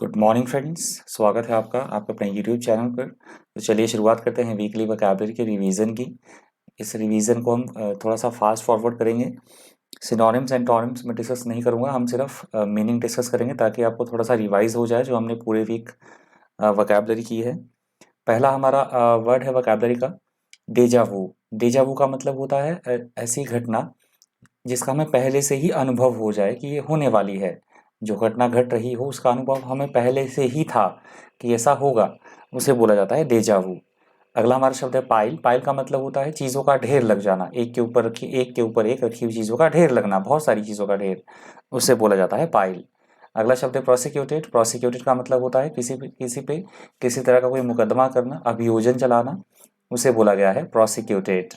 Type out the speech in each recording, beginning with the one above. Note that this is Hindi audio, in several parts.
Good morning friends. स्वागत है आपका अपने यूट्यूब चैनल पर। तो चलिए शुरुआत करते हैं वीकली वोकैबुलरी के रिवीजन की। इस रिवीजन को हम थोड़ा सा फास्ट फॉरवर्ड करेंगे। सिनोनिम्स एंटोनिम्स में डिस्कस नहीं करूँगा, हम सिर्फ मीनिंग डिस्कस करेंगे ताकि आपको थोड़ा सा रिवाइज हो जाए जो हमने पूरे वीक वोकैबुलरी की है। पहला हमारा वर्ड है वोकैबुलरी का डेजावू। डेजावू का मतलब होता है ऐसी घटना जिसका हमें पहले से ही अनुभव हो जाए कि ये होने वाली है। जो घटना घट रही हो उसका अनुभव हमें पहले से ही था कि ऐसा होगा, उसे बोला जाता है डेजावू। अगला हमारा शब्द है पाइल। पाइल का मतलब होता है चीज़ों का ढेर लग जाना, एक के ऊपर एक रखी हुई चीज़ों का ढेर लगना, बहुत सारी चीज़ों का ढेर, उसे बोला जाता है पाइल। अगला शब्द है प्रोसिक्यूटेड। प्रोसिक्यूटेड का मतलब होता है किसी तरह का कोई मुकदमा करना, अभियोजन चलाना, उसे बोला गया है प्रोसिक्यूटेड।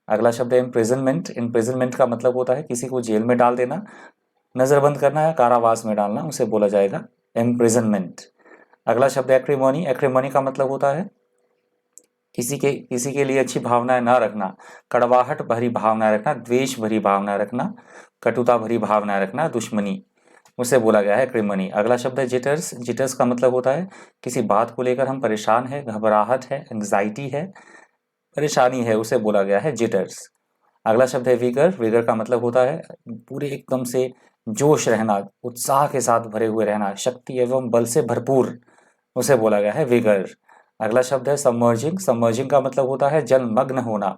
अगला शब्द है इम्प्रिजनमेंट। इम्प्रिजनमेंट का मतलब होता है किसी को जेल में डाल देना, नज़रबंद करना या कारावास में डालना, उसे बोला जाएगा इम्प्रिजनमेंट। अगला शब्द है एक्रीमोनी। एक्रीमोनी का मतलब होता है किसी के लिए अच्छी भावनाएं ना रखना, कड़वाहट भरी भावनाएं रखना, द्वेष भरी भावनाएं रखना, कटुता भरी भावनाएं रखना, दुश्मनी, उसे बोला गया है एक्रीमोनी। अगला शब्द है जिटर्स। जिटर्स का मतलब होता है किसी बात को लेकर हम परेशान है, घबराहट है, एंग्जाइटी है, परेशानी है, उसे बोला गया है जिटर्स। अगला शब्द है विगर। विगर का मतलब होता है पूरे एकदम से जोश रहना, उत्साह के साथ भरे हुए रहना, शक्ति एवं बल से भरपूर, उसे बोला गया है विगर। अगला शब्द है सबमर्जिंग। सबमर्जिंग का मतलब होता है जलमग्न होना,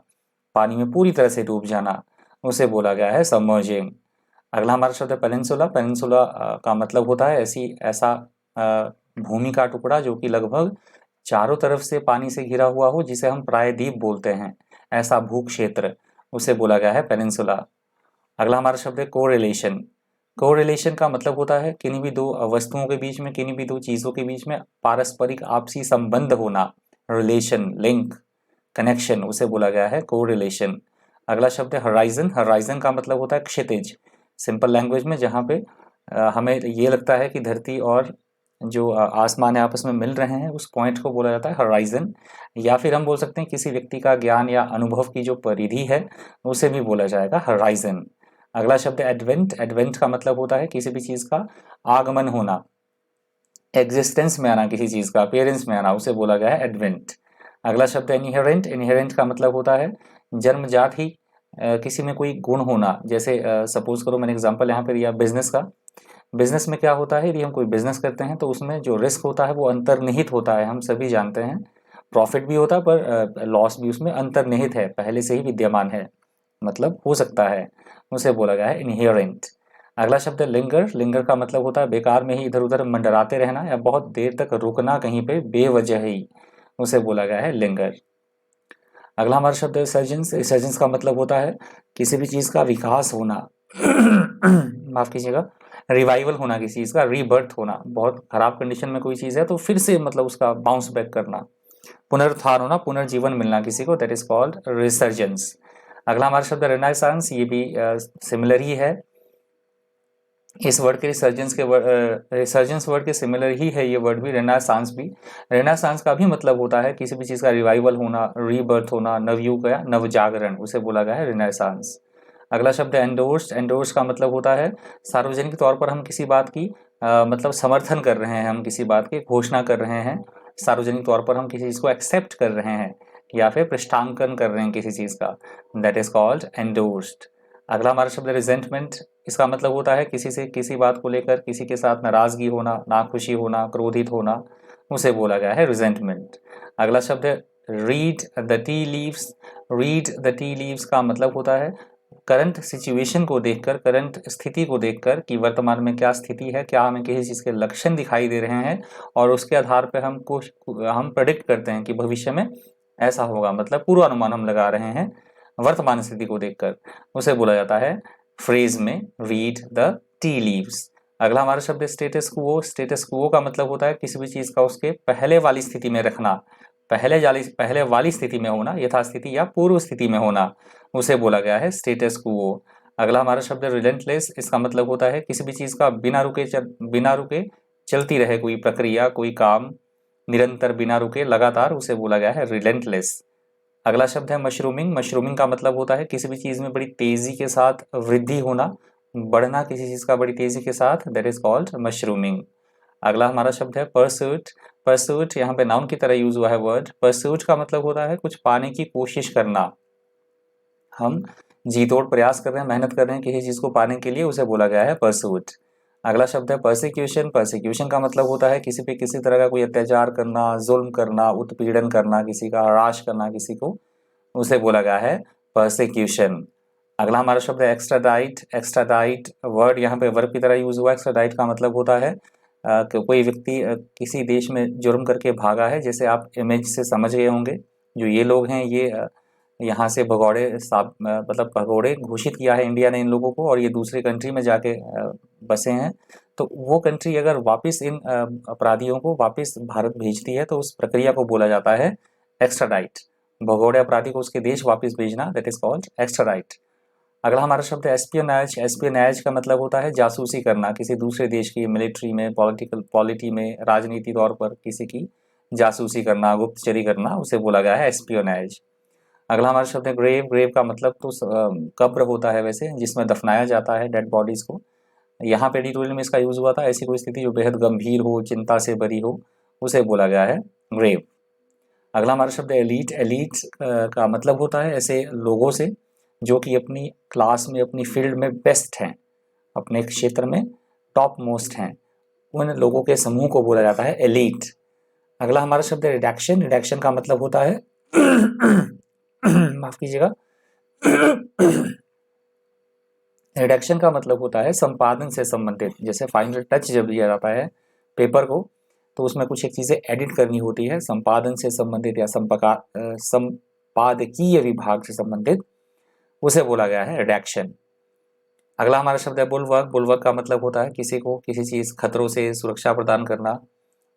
पानी में पूरी तरह से डूब जाना, उसे बोला गया है सबमर्जिंग। अगला हमारा शब्द है पेनिनसुला। पेनिनसुला का मतलब होता है ऐसा भूमि का टुकड़ा जो कि लगभग चारों तरफ से पानी से घिरा हुआ हो, जिसे हम प्रायद्वीप बोलते हैं, ऐसा भूक्षेत्र, उसे बोला गया है पेनिनसुला। अगला हमारा शब्द है कोरिलेशन। कोरिलेशन का मतलब होता है किन्हीं भी दो वस्तुओं के बीच में, किन्हीं भी दो चीज़ों के बीच में पारस्परिक आपसी संबंध होना, रिलेशन, लिंक, कनेक्शन, उसे बोला गया है कोरिलेशन। अगला शब्द है हराइजन। हराइजन का मतलब होता है क्षितिज। सिंपल लैंग्वेज में जहाँ पे हमें ये लगता है कि धरती और जो आसमान है आपस में मिल रहे हैं, उस पॉइंट को बोला जाता है हराइजन। या फिर हम बोल सकते हैं किसी व्यक्ति का ज्ञान या अनुभव की जो परिधि है, उसे भी बोला जाएगा हराइजन। अगला शब्द है एडवेंट। एडवेंट का मतलब होता है किसी भी चीज़ का आगमन होना, एग्जिस्टेंस में आना, किसी चीज़ का अपीयरेंस में आना, उसे बोला गया है एडवेंट। अगला शब्द है इनहेरेंट। इनहेरेंट का मतलब होता है जन्मजात ही किसी में कोई गुण होना। जैसे सपोज करो, मैंने एग्जांपल यहाँ पे दिया बिजनेस का। बिजनेस में क्या होता है, यदि हम कोई बिजनेस करते हैं तो उसमें जो रिस्क होता है वो अंतर्निहित होता है, हम सभी जानते हैं। प्रॉफिट भी होता है पर लॉस भी उसमें अंतर्निहित है, पहले से ही विद्यमान है, मतलब हो सकता है, उसे बोला गया है इनहेरेंट। अगला शब्द है लिंगर। लिंगर का मतलब होता है बेकार में ही इधर उधर मंडराते रहना या बहुत देर तक रुकना कहीं पे बेवजह ही, उसे बोला गया है लिंगर। अगला हमारा शब्द है सर्जेंस। सर्जेंस का मतलब होता है किसी भी चीज़ का विकास होना माफ कीजिएगा, रिवाइवल होना, किसी चीज़ का रीबर्थ होना। बहुत खराब कंडीशन में कोई चीज़ है तो फिर से मतलब उसका बाउंस बैक करना, पुनरुत्थान होना, पुनर्जीवन मिलना किसी को, दैट इज कॉल्ड रिसर्जेंस। अगला हमारा शब्द रेनाइसांस। ये भी सिमिलर ही है, इस वर्ड के रिसर्जेंस वर्ड के सिमिलर ही है ये वर्ड भी, रेनासांस भी। रेनासांस का भी मतलब होता है किसी भी चीज़ का रिवाइवल होना, रीबर्थ होना, नवयुग या नवजागरण, उसे बोला गया है रेनासांस। अगला शब्द है एंडोर्स। एंडोर्स का मतलब होता है सार्वजनिक तौर पर हम किसी बात की मतलब समर्थन कर रहे हैं, हम किसी बात की घोषणा कर रहे हैं, सार्वजनिक तौर पर हम किसी चीज़ को एक्सेप्ट कर रहे हैं या फिर पृष्ठांकन कर रहे हैं किसी चीज़ का, दैट इज कॉल्ड एंडोर्स्ड। अगला हमारा शब्द है रिजेंटमेंट। इसका मतलब होता है किसी से किसी बात को लेकर किसी के साथ नाराजगी होना, नाखुशी होना, क्रोधित होना, उसे बोला गया है रिजेंटमेंट। अगला शब्द है read the tea leaves. Read the tea leaves का मतलब होता है करंट सिचुएशन को देखकर, करंट स्थिति को देखकर कि वर्तमान में क्या स्थिति है, क्या हमें किसी चीज़ के लक्षण दिखाई दे रहे हैं और उसके आधार पर हम प्रेडिक्ट करते हैं कि भविष्य में ऐसा होगा, मतलब पूर्वानुमान हम लगा रहे हैं वर्तमान स्थिति को देखकर, उसे बोला जाता है फ्रेज में रीड द टी लीव्स। अगला हमारा शब्द है स्टेटस क्वो। स्टेटस क्वो का मतलब होता है किसी भी चीज़ का उसके पहले वाली स्थिति में रखना, पहले वाली स्थिति में होना, यथास्थिति या पूर्व स्थिति में होना, उसे बोला गया है स्टेटस क्वो। अगला हमारा शब्द है रिलेंटलेस। इसका मतलब होता है किसी भी चीज़ का बिना रुके चलती रहे कोई प्रक्रिया, कोई काम निरंतर बिना रुके लगातार, उसे बोला गया है रिलेंटलेस। अगला शब्द है मशरूमिंग। मशरूमिंग का मतलब होता है किसी भी चीज़ में बड़ी तेज़ी के साथ वृद्धि होना, बढ़ना किसी चीज़ का बड़ी तेज़ी के साथ, दैट इज कॉल्ड मशरूमिंग। अगला हमारा शब्द है परस्यूट। परस्यूट यहाँ पे नाउन की तरह यूज हुआ है वर्ड। परस्यूट का मतलब होता है कुछ पाने की कोशिश करना। हम जी तोड़ प्रयास कर रहे हैं, मेहनत कर रहे हैं किसी चीज को पाने के लिए, उसे बोला गया है परस्यूट। अगला शब्द है परसिक्यूशन। परसिक्यूशन का मतलब होता है किसी पे किसी तरह का कोई अत्याचार करना, जुल्म करना, उत्पीड़न करना, किसी का हराश करना किसी को, उसे बोला गया है परसिक्यूशन। अगला हमारा शब्द है एक्स्ट्राडाइट। एक्स्ट्राडाइट वर्ड यहाँ पे वर्ब की तरह यूज हुआ है। एक्स्ट्राडाइट का मतलब होता है कि कोई व्यक्ति किसी देश में जुर्म करके भागा है। जैसे आप इमेज से समझ गए होंगे, जो ये लोग हैं ये यहाँ से मतलब भगोड़े घोषित किया है इंडिया ने इन लोगों को, और ये दूसरी कंट्री में जाके बसे हैं। तो वो कंट्री अगर वापस इन अपराधियों को वापस भारत भेजती है तो उस प्रक्रिया को बोला जाता है एक्स्ट्राडाइट। भगोड़े अपराधी को उसके देश वापस भेजना, दैट इज कॉल्ड एक्स्ट्राडाइट। अगला हमारा शब्द है एस्पियोनाज। एस्पियोनाज का मतलब होता है जासूसी करना, किसी दूसरे देश की मिलिट्री में, पॉलिटी में, राजनीति तौर पर किसी की जासूसी करना, गुप्तचरी करना, उसे बोला गया है एस्पियोनाज। अगला हमारा शब्द है ग्रेव। ग्रेव का मतलब तो कब्र होता है वैसे, जिसमें दफनाया जाता है डेड बॉडीज को। यहाँ पे एडिटोरियल में इसका यूज हुआ था, ऐसी कोई स्थिति जो बेहद गंभीर हो, चिंता से भरी हो, उसे बोला गया है ग्रेव। अगला हमारा शब्द है एलीट। एलीट का मतलब होता है ऐसे लोगों से जो कि अपनी क्लास में, अपनी फील्ड में बेस्ट हैं, अपने क्षेत्र में टॉप मोस्ट हैं, उन लोगों के समूह को बोला जाता है एलीट। अगला हमारा शब्द है रिडक्शन। रिडक्शन का मतलब होता है माफ कीजिएगा रिडक्शन का मतलब होता है संपादन से संबंधित। जैसे फाइनल टच जब दिया जाता है पेपर को, तो उसमें कुछ एक चीज़ें एडिट करनी होती है, संपादन से संबंधित या संपादकीय विभाग से संबंधित, उसे बोला गया है रिडक्शन। अगला हमारा शब्द है बुलवर्क। बुलवर्क का मतलब होता है किसी को किसी चीज़, खतरों से सुरक्षा प्रदान करना,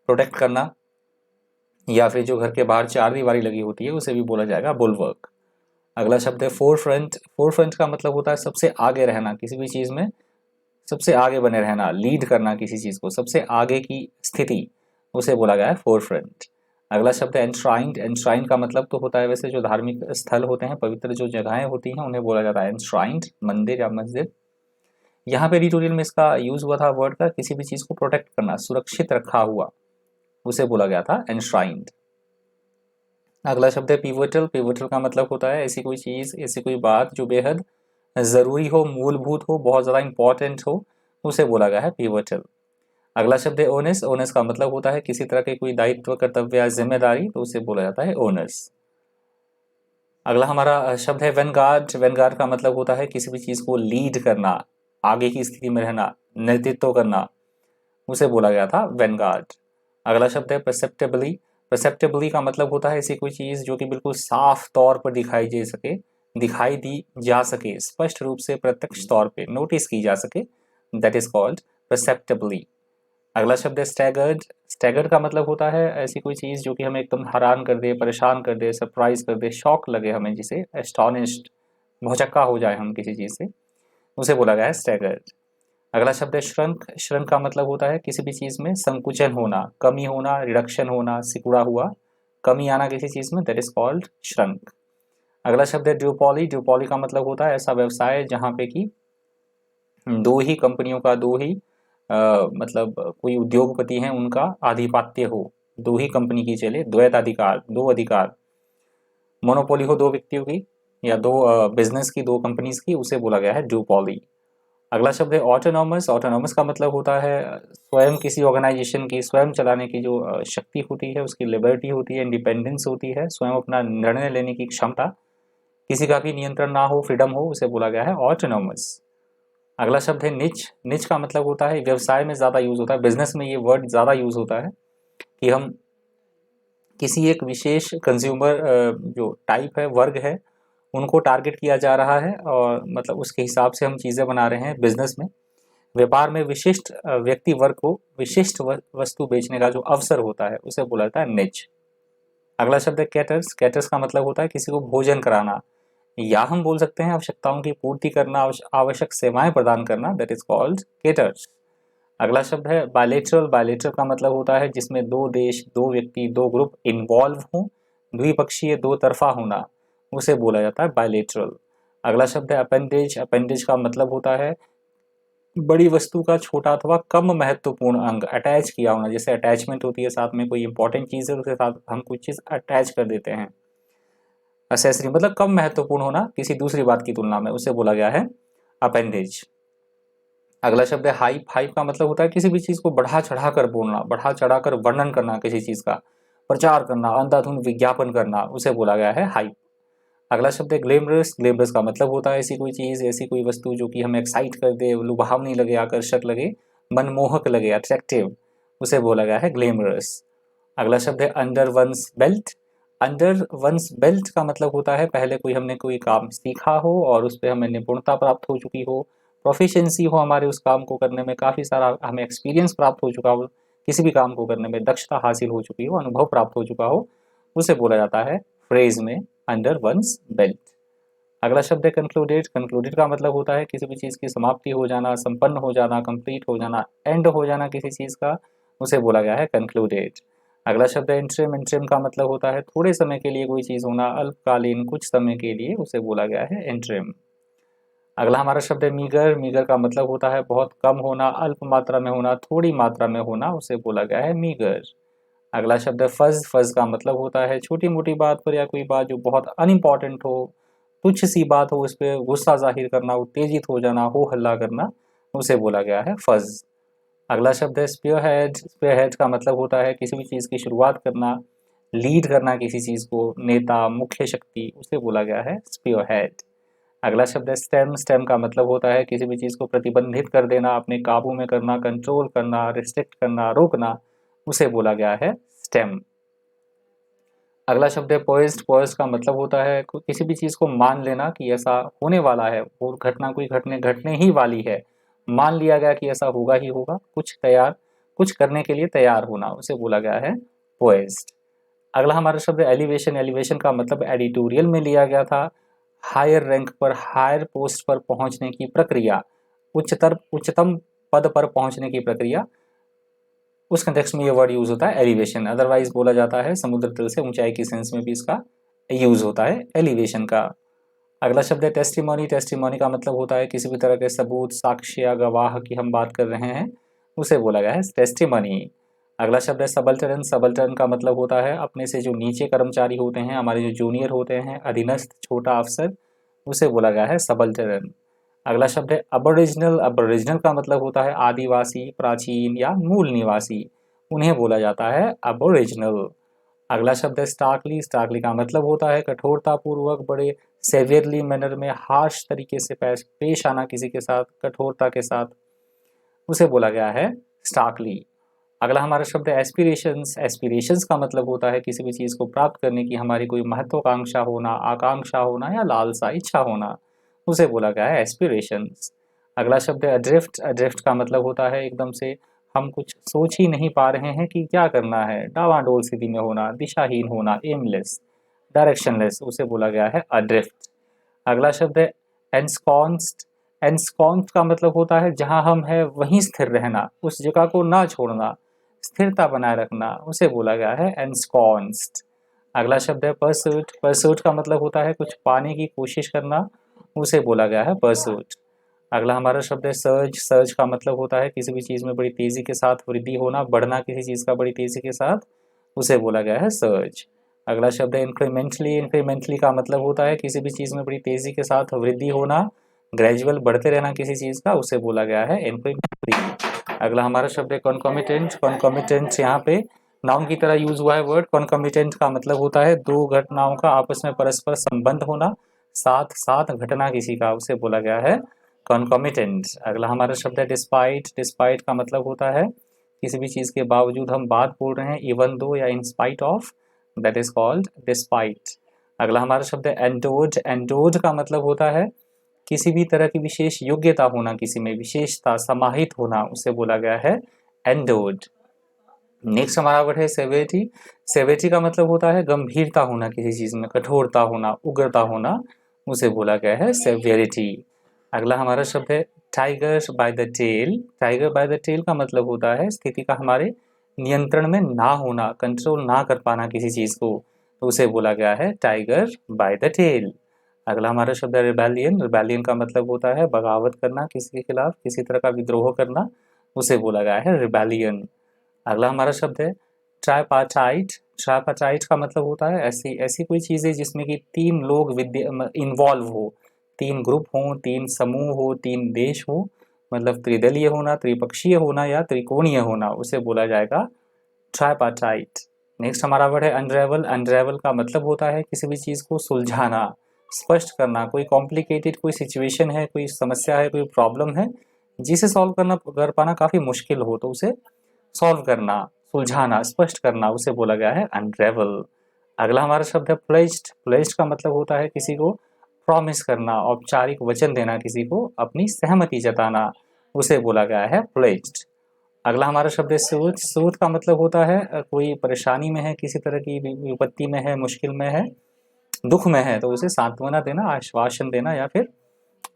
प्रोटेक्ट करना, या फिर जो घर के बाहर चार दीवारी लगी होती है उसे भी बोला जाएगा बुलवर्क। अगला शब्द है फोर फ्रंट। फोर फ्रंट का मतलब होता है सबसे आगे रहना, किसी भी चीज़ में सबसे आगे बने रहना, लीड करना किसी चीज़ को, सबसे आगे की स्थिति, उसे बोला गया है फोर फ्रंट। अगला शब्द है एंश्राइंड। एंश्राइंड का मतलब तो होता है वैसे जो धार्मिक स्थल होते हैं, पवित्र जो जगहें होती हैं, उन्हें बोला जाता है एंश्राइंड, मंदिर या मस्जिद। यहाँ पे एडिटोरियल में इसका यूज हुआ था वर्ड का, किसी भी चीज़ को प्रोटेक्ट करना, सुरक्षित रखा हुआ, उसे बोला गया था एंश्राइंड। अगला शब्द है पिवोटल। पिवोटल का मतलब होता है ऐसी कोई चीज़, ऐसी कोई बात जो बेहद ज़रूरी हो, मूलभूत हो, बहुत ज़्यादा इंपॉर्टेंट हो, उसे बोला गया है पिवोटल। अगला शब्द है ओनस। ओनस का मतलब होता है किसी तरह के कोई दायित्व, कर्तव्य या जिम्मेदारी, तो उसे बोला जाता है ओनस। अगला हमारा शब्द है वेनगार्ड। वेनगार्ड का मतलब होता है किसी भी चीज़ को लीड करना, आगे की स्थिति में रहना, नेतृत्व करना, उसे बोला गया था वेनगार्ड। अगला शब्द है परसेप्टेबली। परसेप्टेबली का मतलब होता है ऐसी कोई चीज़ जो कि बिल्कुल साफ तौर पर दिखाई दी जा सके, स्पष्ट रूप से प्रत्यक्ष तौर पे नोटिस की जा सके, दैट इज कॉल्ड परसेप्टेबली। अगला शब्द है स्टैगर्ड। स्टैगर्ड का मतलब होता है ऐसी कोई चीज़ जो कि हमें एकदम हैरान कर दे, परेशान कर दे, सरप्राइज कर दे, शॉक लगे हमें, जिसे एस्टॉनिश्ड, भौचक्का हो जाए हम किसी चीज़ से, उसे बोला गया है स्टैगर्ड। अगला शब्द है श्रंक। श्रंक का मतलब होता है किसी भी चीज़ में संकुचन होना, कमी होना, रिडक्शन होना, सिकुड़ा हुआ, कमी आना किसी चीज़ में, दैट इज कॉल्ड श्रंक। अगला शब्द है ड्यूपॉली। ड्यूपॉली का मतलब होता है ऐसा व्यवसाय जहाँ पे कि दो ही कंपनियों का, मतलब कोई उद्योगपति हैं उनका आधिपत्य हो, दो ही कंपनी की चले, द्वैत अधिकार, दो अधिकार, मोनोपोली हो दो व्यक्तियों की या दो बिजनेस की, दो कंपनीज की, उसे बोला गया है ड्यूपॉली। अगला शब्द है ऑटोनॉमस। ऑटोनॉमस का मतलब होता है स्वयं किसी ऑर्गेनाइजेशन की स्वयं चलाने की जो शक्ति होती है, उसकी लिबर्टी होती है, इंडिपेंडेंस होती है, स्वयं अपना निर्णय लेने की क्षमता, किसी का भी नियंत्रण ना हो, फ्रीडम हो, उसे बोला गया है ऑटोनॉमस। अगला शब्द है निच। निच का मतलब होता है व्यवसाय में ज़्यादा यूज होता है, बिजनेस में ये वर्ड ज़्यादा यूज होता है कि हम किसी एक विशेष कंज्यूमर जो टाइप है, वर्ग है, उनको टारगेट किया जा रहा है और मतलब उसके हिसाब से हम चीज़ें बना रहे हैं बिजनेस में। व्यापार में विशिष्ट व्यक्ति वर्ग को विशिष्ट वस्तु बेचने का जो अवसर होता है, उसे बोला जाता है निच। अगला शब्द है कैटर्स। कैटर्स का मतलब होता है किसी को भोजन कराना, या हम बोल सकते हैं आवश्यकताओं की पूर्ति करना, आवश्यक सेवाएं प्रदान करना, दैट इज कॉल्ड केटर्स। अगला शब्द है बायलेटरल। बायलेटरल का मतलब होता है जिसमें दो देश, दो व्यक्ति, दो ग्रुप इन्वॉल्व हों, द्विपक्षीय, दो तरफा होना, उसे बोला जाता है बायलेटरल। अगला शब्द है अपेंडेज। अपेंडेज का मतलब होता है बड़ी वस्तु का छोटा अथवा कम महत्वपूर्ण अंग अटैच किया होना, जैसे अटैचमेंट होती है, साथ में कोई इंपॉर्टेंट चीज़ है उसके साथ हम कुछ चीज़ अटैच कर देते हैं। असेसरी मतलब कम महत्वपूर्ण होना किसी दूसरी बात की तुलना में, उसे बोला गया है अपेंडेज। अगला शब्द है हाइप। हाइप का मतलब होता है किसी भी चीज़ को बढ़ा चढ़ा कर बोलना, बढ़ा चढ़ा कर वर्णन करना, किसी चीज़ का प्रचार करना, अंधाधुंध विज्ञापन करना, उसे बोला गया है हाइप। अगला शब्द है ग्लैमरस। ग्लैमरस का मतलब होता है ऐसी कोई चीज़, ऐसी कोई वस्तु जो कि हमें एक्साइट कर दे, लुभावनी लगे, आकर्षक लगे, मनमोहक लगे, अट्रैक्टिव, उसे बोला गया है ग्लैमरस। अगला शब्द है under one's belt. Under one's belt का मतलब होता है पहले हमने कोई काम सीखा हो और उस पर हमें निपुणता प्राप्त हो चुकी हो, प्रोफिशिएंसी हो हमारे उस काम को करने में, काफ़ी सारा हमें एक्सपीरियंस प्राप्त हो चुका हो, किसी भी काम को करने में दक्षता हासिल हो चुकी हो, अनुभव प्राप्त हो चुका हो, उसे बोला जाता है फ्रेज में अंडर वंस बेल्ट। अगला शब्द है कंक्लूडेड। कंक्लूडेड का मतलब होता है किसी भी चीज़ की समाप्ति हो जाना, संपन्न हो जाना, कंप्लीट हो जाना, एंड हो जाना किसी चीज़ का, उसे बोला गया है कंक्लूडेड। अगला शब्द है इंटरिम। इंटरिम का मतलब होता है थोड़े समय के लिए कोई चीज़ होना, अल्पकालीन, कुछ समय के लिए, उसे बोला गया है इंटरिम। अगला हमारा शब्द है मीगर। मीगर का मतलब होता है बहुत कम होना, अल्प मात्रा में होना, थोड़ी मात्रा में होना, उसे बोला गया है मीगर। अगला शब्द है फज। फज का मतलब होता है छोटी मोटी बात पर या कोई बात जो बहुत अनइम्पॉर्टेंट हो, तुच्छ सी बात हो, उस पर गुस्सा जाहिर करना, उत्तेजित हो जाना, हो हल्ला करना, उसे बोला गया है फज। अगला शब्द है स्पीयरहेड। स्पीयरहेड का मतलब होता है किसी भी चीज़ की शुरुआत करना, लीड करना किसी चीज़ को, नेता, मुख्य शक्ति, उसे बोला गया है स्पीयरहेड। अगला शब्द है स्टेम। स्टेम का मतलब होता है किसी भी चीज़ को प्रतिबंधित कर देना, अपने काबू में करना, कंट्रोल करना, रिस्ट्रिक्ट करना, रोकना, उसे बोला गया है स्टेम। अगला शब्द है पोइज्ड। पोइज्ड का मतलब होता है किसी भी चीज़ को मान लेना कि ऐसा होने वाला है, वो घटना कोई घटने ही वाली है, मान लिया गया कि ऐसा होगा ही होगा, कुछ करने के लिए तैयार होना, उसे बोला गया है पोइज्ड। अगला हमारा शब्द है एलिवेशन। एलिवेशन का मतलब एडिटोरियल में लिया गया था, हायर रैंक पर, हायर पोस्ट पर पहुंचने की प्रक्रिया, उच्चतम पद पर पहुंचने की प्रक्रिया, उस कंटेक्स्ट में ये वर्ड यूज होता है एलिवेशन। अदरवाइज बोला जाता है समुद्र तल से ऊंचाई की सेंस में भी इसका यूज होता है एलिवेशन का। अगला शब्द है टेस्टिमोनी। टेस्टिमोनी का मतलब होता है किसी भी तरह के सबूत, साक्ष्य या गवाह की हम बात कर रहे हैं, उसे बोला गया है टेस्टिमोनी। अगला शब्द है सबल्टरन। सबल्टरन का मतलब होता है अपने से जो नीचे कर्मचारी होते हैं, हमारे जो जूनियर होते हैं, अधीनस्थ, छोटा अफसर, उसे बोला गया है सबल्टरन। अगला शब्द है अबोरिजिनल। अबोरिजिनल का मतलब होता है आदिवासी, प्राचीन या मूल निवासी, उन्हें बोला जाता है अबोरिजिनल। अगला शब्द है स्टार्कली। स्टार्कली का मतलब होता है कठोरतापूर्वक, बड़े सेवियरली मैनर में, हार्श तरीके से पेश आना किसी के साथ, कठोरता के साथ, उसे बोला गया है स्टार्कली। अगला हमारा शब्द है एस्पिरेशंस। एस्पिरेशंस का मतलब होता है किसी भी चीज़ को प्राप्त करने की हमारी कोई महत्वाकांक्षा होना, आकांक्षा होना या लालसा, इच्छा होना, उसे बोला गया है एस्पिरेशंस। अगला शब्द है अड्रिफ्ट। अड्रिफ्ट का मतलब होता है एकदम से हम कुछ सोच ही नहीं पा रहे हैं कि क्या करना है, डावाडोल स्थिति में होना, दिशाहीन होना, एमलेस, डायरेक्शनलेस, उसे बोला गया है अड्रिफ्ट। अगला शब्द है एंस्कॉन्स्ड। एंस्कॉन्स्ड का मतलब होता है जहां हम हैं वहीं स्थिर रहना, उस जगह को ना छोड़ना, स्थिरता बनाए रखना, उसे बोला गया है एंस्कॉन्स्ड। अगला शब्द है परसूट। परसूट का मतलब होता है कुछ पाने की कोशिश करना, उसे बोला गया है परसूट। अगला हमारा शब्द है सर्ज। सर्ज का मतलब होता है किसी भी चीज़ में बड़ी तेज़ी के साथ वृद्धि होना, बढ़ना किसी चीज़ का बड़ी तेज़ी के साथ, उसे बोला गया है सर्ज। अगला शब्द है इंक्रीमेंटली। इंक्रीमेंटली का मतलब होता है किसी भी चीज़ में बड़ी तेज़ी के साथ वृद्धि होना, ग्रेजुअल बढ़ते रहना किसी चीज़ का, उसे बोला गया है इंक्रीमेंटली। अगला हमारा शब्द है कॉन्कॉमिटेंट। कॉन्कॉमिटेंट यहाँ पे नाउन की तरह यूज हुआ है वर्ड। कॉन्कॉमिटेंट का मतलब होता है दो घटनाओं का आपस में परस्पर संबंध होना, साथ साथ घटना किसी का, उसे बोला गया है कॉन्कॉमिटेंट। अगला हमारा शब्द है डिस्पाइट। डिस्पाइट का मतलब होता है किसी भी चीज़ के बावजूद हम बात बोल रहे हैं, इवन दो या in spite of, that is called despite. अगला हमारा शब्द है एंडोड। एंडोड का मतलब होता है किसी भी तरह की विशेष योग्यता होना, किसी में विशेषता समाहित होना, उसे बोला गया है एंडोड। नेक्स्ट हमारा वर्ड है सेवेरिटी। सेवेरिटी का मतलब होता है गंभीरता होना किसी चीज़ में, कठोरता होना, उग्रता होना, उसे बोला गया है सेवेरिटी। अगला हमारा शब्द है tiger by the tail. Tiger by the tail का मतलब होता है स्थिति का हमारे नियंत्रण में ना होना, कंट्रोल ना कर पाना किसी चीज़ को, तो उसे बोला गया है टाइगर बाय द टेल। अगला हमारा शब्द है रिबेलियन। रिबेलियन का मतलब होता है बगावत करना, किसी के खिलाफ किसी तरह का विद्रोह करना, उसे बोला गया है रिबेलियन। अगला हमारा शब्द है ट्राइपार्टाइट। ट्राइपार्टाइट का मतलब होता है ऐसी ऐसी कोई चीज़ें जिसमें कि 3 लोग इन्वॉल्व हो, 3 ग्रुप हों, 3 समूह हो, 3 देश हो, मतलब त्रिदलीय होना, त्रिपक्षीय होना या त्रिकोणीय होना, उसे बोला जाएगा ट्राइपार्टाइट। नेक्स्ट हमारा वर्ड है अनरेवल। अनरेवल का मतलब होता है किसी भी चीज़ को सुलझाना, स्पष्ट करना। कोई कॉम्प्लिकेटेड कोई सिचुएशन है, कोई समस्या है, कोई प्रॉब्लम है जिसे सॉल्व कर पाना काफ़ी मुश्किल हो, तो उसे सॉल्व करना, सुलझाना, स्पष्ट करना, उसे बोला गया है अनरेवल। अगला हमारा शब्द है प्लेज्ड। प्लेज्ड का मतलब होता है किसी को प्रॉमिस करना, औपचारिक वचन देना, किसी को अपनी सहमति जताना, उसे बोला गया है प्लेज्ड। अगला हमारा शब्द है सूद। सूद का मतलब होता है कोई परेशानी में है, किसी तरह की विपत्ति में है, मुश्किल में है, दुख में है, तो उसे सांत्वना देना, आश्वासन देना या फिर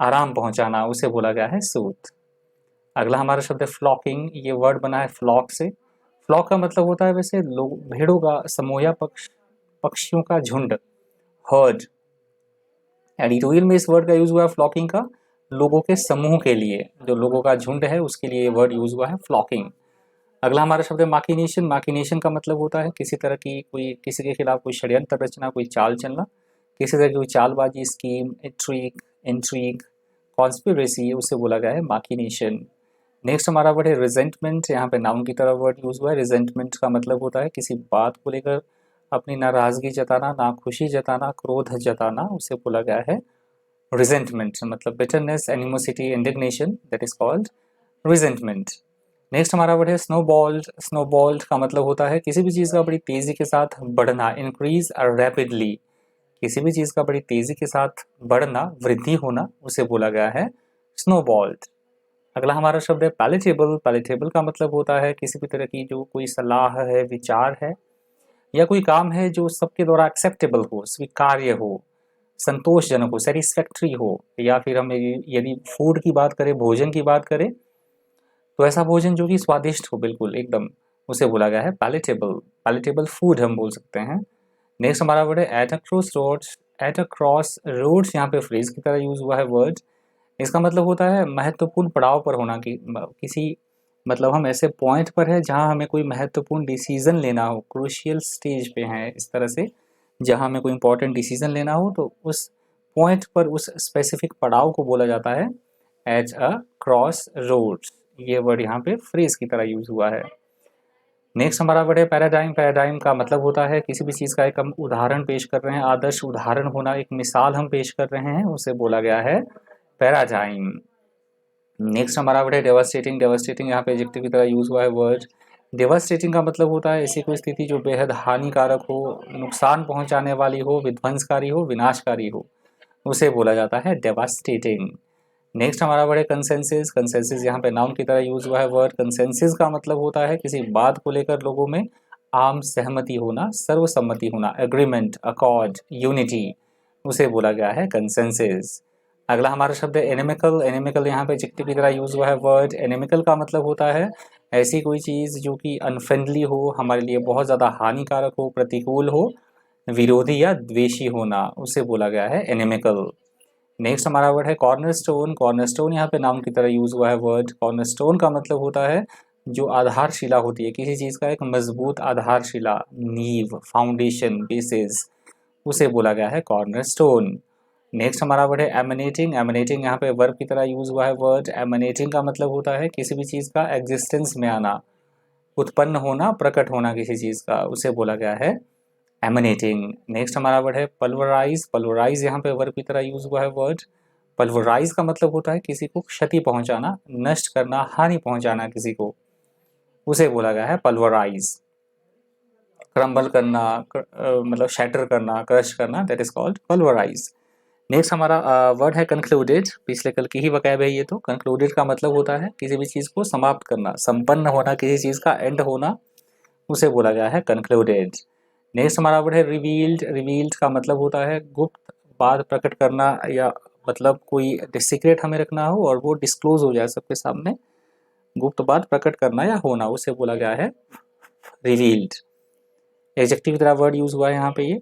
आराम पहुंचाना, उसे बोला गया है सूद। अगला हमारा शब्द है फ्लॉकिंग। ये वर्ड बना है फ्लॉक से। फ्लॉक का मतलब होता है वैसे लोग, भेड़ों का समूह या पक्षियों का झुंड, हर्ड। एडिटोरियल में इस वर्ड का यूज हुआ है फ्लॉकिंग का, लोगों के समूह के लिए, जो लोगों का झुंड है उसके लिए ये वर्ड यूज हुआ है फ्लॉकिंग। अगला हमारा शब्द है माकिनेशन। माकिनेशन का मतलब होता है किसी तरह की कोई, किसी के खिलाफ कोई षड्यंत्र रचना, कोई चाल चलना, किसी तरह की कोई चालबाजी, स्कीम, इंट्रिग, इंट्रिग, कॉन्स्पिरेसी, उसे बोला गया है माकिनेशन। नेक्स्ट हमारा वर्ड है रिजेंटमेंट। यहाँ पे नाउन की तरह वर्ड यूज हुआ है। रिजेंटमेंट का मतलब होता है किसी बात को लेकर अपनी नाराजगी जताना, नाखुशी जताना, क्रोध जताना, उसे बोला गया है रिजेंटमेंट। मतलब bitterness, animosity, indignation, that is called resentment. Next हमारा वर्ड है स्नोबॉल्ड। स्नोबॉल्ड का मतलब होता है किसी भी चीज़ का बड़ी तेज़ी के साथ बढ़ना, इंक्रीज रैपिडली, किसी भी चीज़ का बड़ी तेज़ी के साथ बढ़ना, वृद्धि होना, उसे बोला गया है स्नोबॉल्ड। अगला हमारा शब्द है पैलेटेबल। पैलेटेबल का मतलब होता है किसी भी तरह की जो कोई सलाह है, विचार है या कोई काम है जो सबके द्वारा एक्सेप्टेबल हो, स्वीकार्य हो, संतोषजनक हो, सेटिस्फैक्ट्री हो, या फिर हम यदि फूड की बात करें, भोजन की बात करें, तो ऐसा भोजन जो कि स्वादिष्ट हो बिल्कुल एकदम, उसे बोला गया है पैलेटेबल। पैलेटेबल फूड हम बोल सकते हैं। नेक्स्ट हमारा वर्ड है at a crossroads. At a crossroads यहाँ पे फ्रेज की तरह यूज हुआ है वर्ड। इसका मतलब होता है महत्वपूर्ण पड़ाव पर होना, कि किसी, मतलब हम ऐसे पॉइंट पर है जहाँ हमें कोई महत्वपूर्ण डिसीजन लेना हो, क्रूशियल स्टेज पे हैं, इस तरह से जहाँ हमें कोई इंपॉर्टेंट डिसीजन लेना हो, तो उस पॉइंट पर, उस स्पेसिफिक पड़ाव को बोला जाता है एट अ क्रॉस रोड्स। ये वर्ड यहाँ पे फ्रेज की तरह यूज हुआ है। नेक्स्ट हमारा वर्ड है पैराडाइम। पैराडाइम का मतलब होता है किसी भी चीज़ का एक हम उदाहरण पेश कर रहे हैं, आदर्श उदाहरण होना, एक मिसाल हम पेश कर रहे हैं, उसे बोला गया है पैराडाइम। नेक्स्ट हमारा वर्ड है डेवास्टेटिंग। डेवास्टेटिंग यहाँ पे एडजेक्टिव की तरह यूज हुआ है वर्ड। डेवास्टेटिंग का मतलब होता है ऐसी कोई स्थिति जो बेहद हानिकारक हो, नुकसान पहुंचाने वाली हो, विध्वंसकारी हो, विनाशकारी हो, उसे बोला जाता है डेवास्टेटिंग। नेक्स्ट हमारा वर्ड है कंसेंसस। कंसेंसस यहाँ पे नाउन की तरह यूज हुआ है वर्ड। कंसेंसस का मतलब होता है किसी बात को लेकर लोगों में आम सहमति होना, सर्वसम्मति होना, एग्रीमेंट, अकॉर्ड, यूनिटी, उसे बोला गया है कंसेंसस। अगला हमारा शब्द है एनिमिकल। एनिमिकल यहाँ पे एडजेक्टिव की तरह यूज हुआ है वर्ड। एनिमिकल का मतलब होता है ऐसी कोई चीज़ जो कि अनफ्रेंडली हो, हमारे लिए बहुत ज़्यादा हानिकारक हो, प्रतिकूल हो, विरोधी या द्वेषी होना, उसे बोला गया है एनिमिकल। नेक्स्ट हमारा वर्ड है कॉर्नरस्टोन। कॉर्नरस्टोन यहाँ पे नाउन की तरह यूज हुआ है वर्ड। कॉर्नरस्टोन का मतलब होता है जो आधारशिला होती है, किसी चीज़ का एक मजबूत आधारशिला, नींव, फाउंडेशन, बेसिस, उसे बोला गया है कॉर्नरस्टोन। नेक्स्ट हमारा वर्ड है एमिनेटिंग। एमिनेटिंग यहाँ पे वर्ब की तरह यूज हुआ है वर्ड। एमिनेटिंग का मतलब होता है किसी भी चीज़ का एग्जिस्टेंस में आना, उत्पन्न होना, प्रकट होना किसी चीज़ का, उसे बोला गया है एमिनेटिंग। नेक्स्ट हमारा वर्ड है पल्वराइज। पल्वराइज यहाँ पे वर्ब की तरह यूज हुआ है वर्ड। पल्वराइज का मतलब होता है किसी को क्षति पहुंचाना, नष्ट करना, हानि पहुंचाना किसी को, उसे बोला गया है पल्वराइज। क्रम्बल करना, मतलब शैटर करना, क्रश करना, that is called pulverise. Next हमारा वर्ड है कंक्लूडेड। पिछले कल की ही वकैब है ये। तो कंक्लूडेड का मतलब होता है किसी भी चीज़ को समाप्त करना, संपन्न होना, किसी चीज़ का एंड होना, उसे बोला गया है कंक्लूडेड। नेक्स्ट हमारा वर्ड है रिवील्ड। रिवील्ड का मतलब होता है गुप्त बात प्रकट करना, या मतलब कोई सीक्रेट हमें रखना हो और वो डिस्क्लोज हो जाए सबके सामने, गुप्त बात प्रकट करना या होना, उसे बोला गया है रिवील्ड। एडजेक्टिव की तरह वर्ड यूज हुआ है यहाँ पे ये।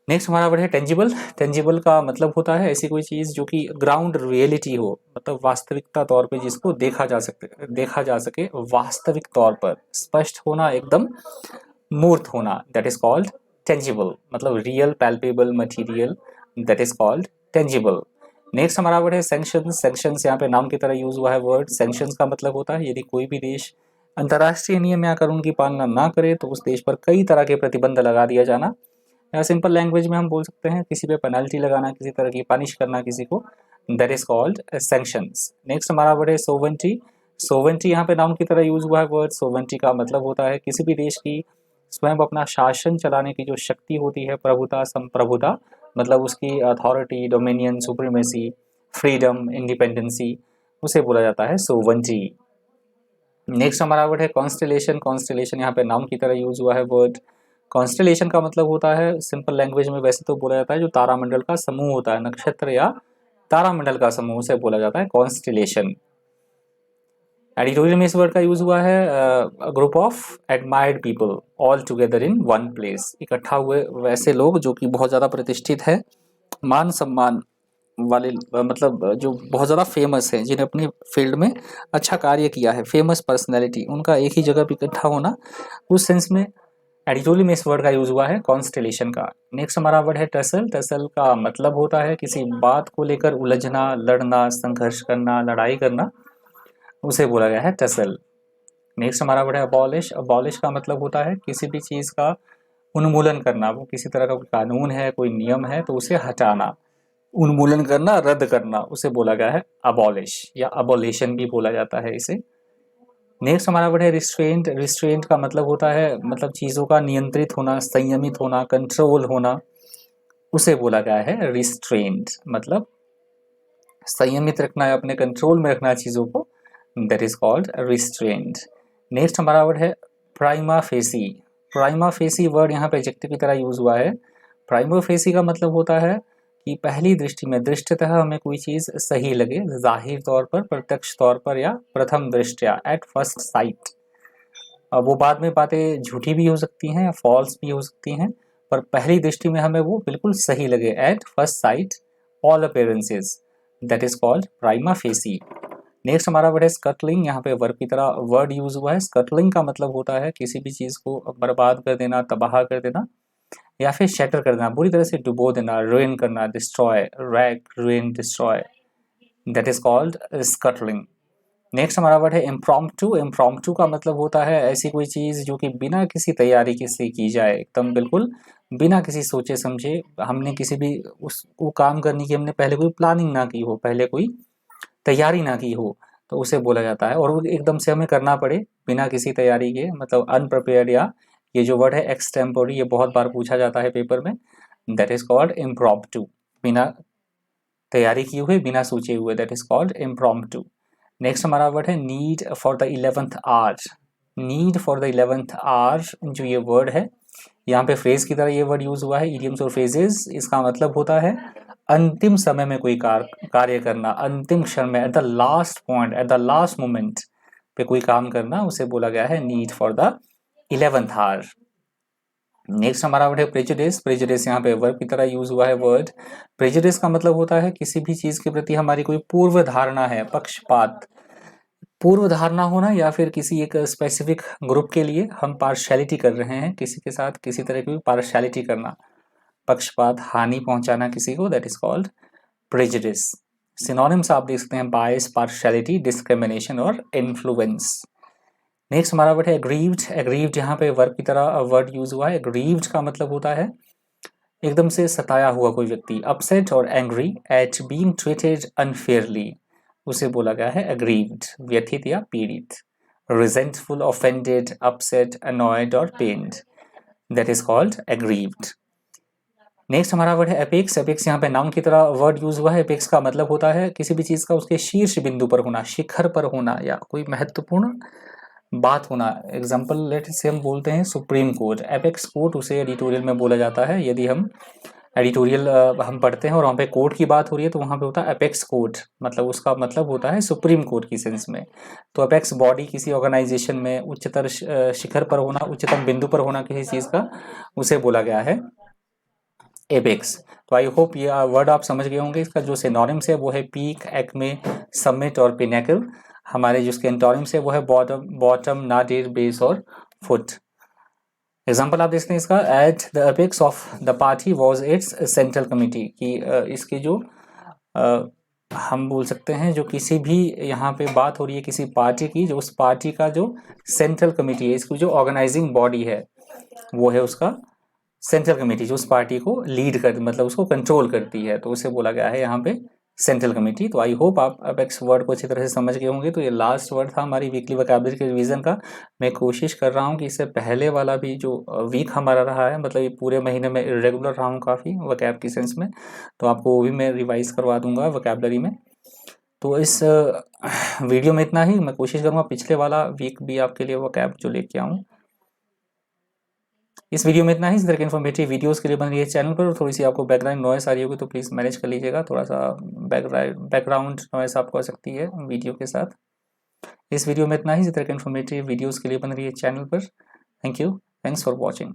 नेक्स्ट हमारा वर्ड है टेंजिबल। टेंजिबल का मतलब होता है ऐसी कोई चीज़ जो कि ग्राउंड रियलिटी हो, मतलब वास्तविकता तौर पे जिसको देखा जा सके वास्तविक तौर पर, स्पष्ट होना, एकदम मूर्त होना, दैट इज कॉल्ड टेंजिबल, मतलब real palpable material, that is called tangible. Next हमारा वर्ड है सैंक्शंस। सैंक्शंस यहाँ पे नाम की तरह यूज हुआ है वर्ड। सैंक्शंस का मतलब होता है यदि कोई भी देश अंतर्राष्ट्रीय नियम या कानून की पालना ना करे तो उस देश पर कई तरह के प्रतिबंध लगा दिया जाना, या सिंपल लैंग्वेज में हम बोल सकते हैं किसी पे पेनल्टी लगाना, किसी तरह की पनिश करना किसी को, that is called sanctions. Next हमारा वर्ड है सोवेंटी। सोवेंटी यहाँ पे नाउन की तरह यूज हुआ है वर्ड। सोवेंटी का मतलब होता है किसी भी देश की स्वयं अपना शासन चलाने की जो शक्ति होती है, प्रभुता, संप्रभुता, मतलब उसकी authority, dominion, supremacy, freedom, independency, उसे बोला जाता है सोवेंटी। नेक्स्ट हमारा वर्ड है कॉन्स्टेलेशन। कॉन्स्टेलेशन यहाँ पे नाउन की तरह यूज हुआ है वर्ड। कॉन्स्टेलेशन का मतलब होता है सिंपल लैंग्वेज में वैसे तो बोला जाता है जो तारामंडल का समूह होता है, नक्षत्र या तारामंडल का समूह, से बोला जाता है कॉन्स्टेलेशन। एडिटोरियल में इस वर्ड का यूज हुआ है group of admired people all together in one place, इकट्ठा हुए वैसे लोग जो कि बहुत ज़्यादा प्रतिष्ठित है, मान सम्मान वाले, मतलब जो बहुत ज़्यादा फेमस है, जिन्हें अपनी फील्ड में अच्छा कार्य किया है, फेमस पर्सनैलिटी, उनका एक ही जगह पर इकट्ठा होना, उस सेंस में एडिटोरियल में इस वर्ड का यूज हुआ है कॉन्स्टेलेशन का। नेक्स्ट हमारा वर्ड है टसल। टसल का मतलब होता है किसी बात को लेकर उलझना, लड़ना, संघर्ष करना, लड़ाई करना, उसे बोला गया है टसल। नेक्स्ट हमारा वर्ड है अबॉलिश। अबॉलिश का मतलब होता है किसी भी चीज़ का उन्मूलन करना, वो किसी तरह का कोई कानून है, कोई नियम है तो उसे हटाना, उन्मूलन करना, रद्द करना, उसे बोला गया है अबॉलिश, या अबोलिशन भी बोला जाता है इसे। नेक्स्ट हमारा वर्ड है रिस्ट्रेंट। रिस्ट्रेंट का मतलब होता है मतलब चीज़ों का नियंत्रित होना, संयमित होना, कंट्रोल होना, उसे बोला गया है रिस्ट्रेंट, मतलब संयमित रखना है, अपने कंट्रोल में रखना चीज़ों को, that is called restraint. Next हमारा वर्ड है prima facie. Prima facie word यहाँ पे एडजेक्टिव की तरह यूज हुआ है। प्राइमा फेसी का मतलब होता है कि पहली दृष्टि में, दृष्टतः हमें कोई चीज़ सही लगे, जाहिर तौर पर, प्रत्यक्ष तौर पर, या प्रथम दृष्टया, एट फर्स्ट साइट। वो बाद में बातें झूठी भी हो सकती हैं, फॉल्स भी हो सकती हैं, पर पहली दृष्टि में हमें वो बिल्कुल सही लगे, at first sight, all appearances, that is called prima facie. Next हमारा वर्ड है स्कटलिंग। यहाँ पे वर्ब की तरह वर्ड यूज हुआ है। स्कटलिंग का मतलब होता है किसी भी चीज़ को बर्बाद कर देना, तबाह कर देना, या फिर शैटर कर देना, बुरी तरह से डुबो देना, रुइन करना, destroy, rack, ruin, destroy, that is called scuttling. Next हमारा वर्ड है इम्प्रॉम्प्टू। इम्प्रॉम्प्टू का मतलब होता है ऐसी कोई चीज़ जो कि बिना किसी तैयारी के से की जाए, एकदम बिल्कुल बिना किसी सोचे समझे, हमने किसी भी उसको काम करने की हमने पहले कोई प्लानिंग ना की हो, पहले कोई तैयारी ना की हो, तो उसे बोला जाता है, और वो एकदम से हमें करना पड़े बिना किसी तैयारी के, मतलब अनप्रिपेयर्ड, या ये जो वर्ड है एक्सटेम्पोरी, ये बहुत बार पूछा जाता है पेपर में, दैट इज कॉल्ड इम्प्रॉम्प्टू, बिना तैयारी किए हुए, बिना सोचे हुए, that is called impromptu. Next हमारा वर्ड है need for the 11th hour. Need for the 11th hour जो ये वर्ड है, यहाँ पे फ्रेज की तरह ये वर्ड यूज हुआ है, इडियम्स और फ्रेजेस। इसका मतलब होता है अंतिम समय में कोई कार्य करना, अंतिम क्षण में, at the last point, at the last moment पे कोई काम करना, उसे बोला गया है need for the 11th hour. Next हमारा वर्ड है प्रेजुडिस। प्रेजुडिस यहाँ पे वर्ब की तरह यूज हुआ है वर्ड। प्रेजुडिस का मतलब होता है किसी भी चीज के प्रति हमारी कोई पूर्व धारणा है, पक्षपात, पूर्व धारणा होना, या फिर किसी एक स्पेसिफिक ग्रुप के लिए हम पार्शियलिटी कर रहे हैं, किसी के साथ किसी तरह की पार्शियलिटी करना, पक्षपात, हानि पहुंचाना किसी को, that is called prejudice. Synonyms आप देख सकते हैं बायस, पार्शियलिटी, डिस्क्रिमिनेशन और इन्फ्लुएंस। नेक्स्ट हमारा वर्ड है एग्रीव्ड। एग्रीव्ड यहाँ पे वर्ब की तरह वर्ड यूज हुआ है। एग्रीव्ड का मतलब होता है एकदम से सताया हुआ कोई व्यक्ति, अपसेट और angry at being treated unfairly, उसे बोला गया है एग्रीव्ड, व्यथित या पीड़ित। रिजेंटफुल, ऑफेंडेड, अपसेट, अनॉयड और pained, that is called aggrieved. Next हमारा वर्ड है एपेक्स। एपेक्स यहाँ पे नाउन की तरह वर्ड यूज हुआ है। एपेक्स का मतलब होता है किसी भी चीज का उसके शीर्ष बिंदु पर होना, शिखर पर होना, या कोई महत्वपूर्ण बात होना। एग्जाम्पल लेट से हम बोलते हैं सुप्रीम कोर्ट, एपेक्स कोर्ट, उसे एडिटोरियल में बोला जाता है। यदि हम एडिटोरियल हम पढ़ते हैं और वहाँ पे कोर्ट की बात हो रही है तो वहाँ पे होता है एपेक्स कोर्ट, मतलब उसका मतलब होता है सुप्रीम कोर्ट की सेंस में। तो एपेक्स बॉडी किसी ऑर्गेनाइजेशन में उच्चतर शिखर पर होना, उच्चतम बिंदु पर होना किसी चीज़ का, उसे बोला गया है एपेक्स। तो आई होप ये वर्ड आप समझ गए होंगे। इसका जो सिनोनिम्स है वो है पीक, एक्मे, समिट और पिनेकल। हमारे जो इसके एंटोनिम्स है वो है बॉटम, बॉटम, नाडिर, बेस और फुट। एग्जाम्पल आप देखते हैं इसका, at the apex of the party was it's central committee, कि इसकी जो हम बोल सकते हैं जो किसी भी यहाँ पे बात हो रही है किसी पार्टी की, जो उस पार्टी का जो सेंट्रल कमिटी है, इसकी जो ऑर्गेनाइजिंग बॉडी है वो है उसका सेंट्रल कमेटी, जो उस पार्टी को लीड कर मतलब उसको कंट्रोल करती है, तो उसे बोला गया है यहाँ पे सेंट्रल कमेटी। तो आई होप आप अपेक्स वर्ड को अच्छी तरह से समझ गए होंगे। तो ये लास्ट वर्ड था हमारी वीकली वोकैबुलरी के रिवीजन का। मैं कोशिश कर रहा हूँ कि इससे पहले वाला भी जो वीक हमारा रहा है, मतलब ये पूरे महीने में इरेगुलर रहा हूँ काफ़ी वोकैब की सेंस में, तो आपको वो भी मैं रिवाइज करवा दूंगा वोकैबुलरी में। तो इस वीडियो में इतना ही। मैं कोशिश करूँगा पिछले वाला वीक भी आपके लिए वोकैब जो लेके आऊँ। इस वीडियो में इतना ही। इस तरह के इन्फॉर्मेटिव वीडियोस के लिए बन रही है चैनल पर। थोड़ी सी आपको बैकग्राउंड नॉइस आ रही होगी तो प्लीज़ मैनेज कर लीजिएगा, थोड़ा सा बैकग्राउंड नॉइस आपको आ सकती है वीडियो के साथ। इस वीडियो में इतना ही। इस तरह के इन्फॉर्मेटिव वीडियोस के लिए बन रही है चैनल पर। Thank you, thanks for watching.